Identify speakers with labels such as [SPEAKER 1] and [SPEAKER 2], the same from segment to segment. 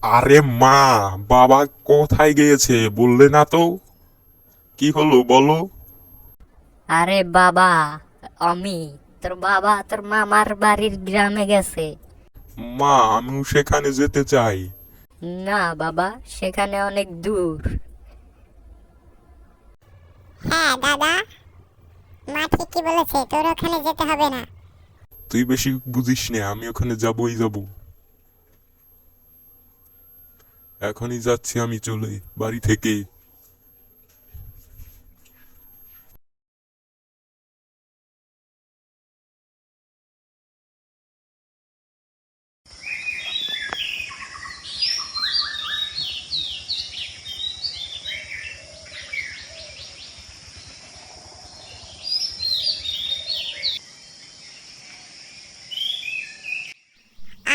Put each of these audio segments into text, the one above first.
[SPEAKER 1] আরে মা, বাবা কোথায় গিয়েছে বললে না তো? কি হলো বলো।
[SPEAKER 2] আরে বাবা, আমি তোর বাবা তোর মামার বাড়ির গ্রামে গেছে।
[SPEAKER 1] মা, আমিও সেখানে যেতে চাই।
[SPEAKER 2] না বাবা, সেখানে অনেক দূর।
[SPEAKER 3] হ্যাঁ দাদা, মা ঠিকই বলেছে, তোর ওখানে যেতে হবে না।
[SPEAKER 1] তুই বেশি বুঝিস না, আমি ওখানে যাবই যাব। এখনই যাচ্ছি আমি চলে বাড়ি থেকে।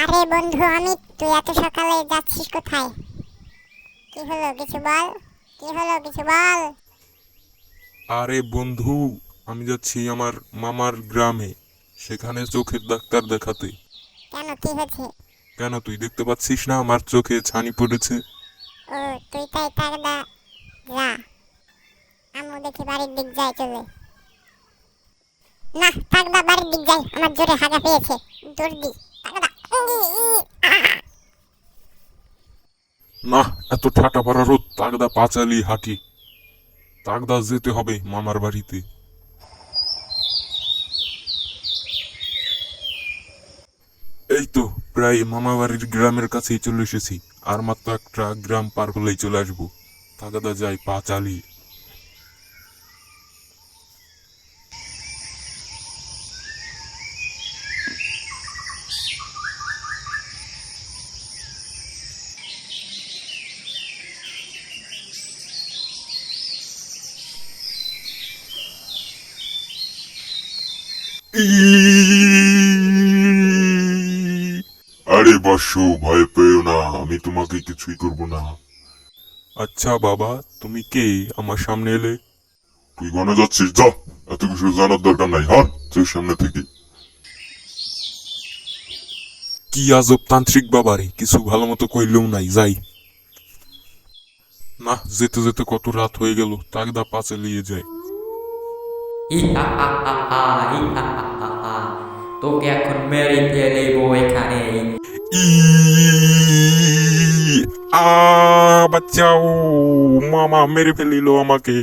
[SPEAKER 3] আরে বন্ধু অমিত, তুই এত সকালে যাচ্ছিস কোথায়? কি হলো কিছু বল, কি হলো কিছু বল।
[SPEAKER 1] আরে বন্ধু, আমি যাচ্ছি আমার মামার গ্রামে, সেখানে চোখের ডাক্তার দেখাতে।
[SPEAKER 3] কেন, কি হয়েছে?
[SPEAKER 1] কেন, তুই দেখতে পাচ্ছিস না আমার চোখে ছানি পড়েছে?
[SPEAKER 3] ও, তুই তাই তাগদা, যা, আম্মু দেখি বাড়ির দিক যায় চলে। না, তাগদা বাড়ির দিক যাই, আমার জোরে হাগা পেয়েছে। দৌড় দি তাগদা।
[SPEAKER 1] না, এত ঠাটা পাড়া রোদ, তাগদা পা চালিয়ে হাঁটি। তাগদা যেতে হবে মামার বাড়িতে। এই তো প্রায় মামা বাড়ির গ্রামের কাছেই চলে এসেছি। আর মাত্র একটা গ্রাম পার হলেই চলে আসবো। তাগাদা যাই পা চালিয়ে। আরে বৎস, ভয় পেও না, আমি তোমাকে কিছুই করব না। আচ্ছা বাবা, তুমি কে আমার সামনে এলে? তুই গনে যাচ্ছিস, যা। এত কিছু জানার দরকার নাই, হট তোর সামনে থেকে। কি আজব তান্ত্রিক বাবারে, কিছু ভালো মতো কইলেও নাই, যাই। না, যেতে যেতে কত রাত হয়ে গেল, তাগদা পা চালিয়ে যায়।
[SPEAKER 4] ইহা হা হা হা, ইহা হা হা হা। তোকে এখন মেরে ফেলবো এখানে।
[SPEAKER 1] ই বাঁচাও, মামা মেরে ফেলিল আমাকে।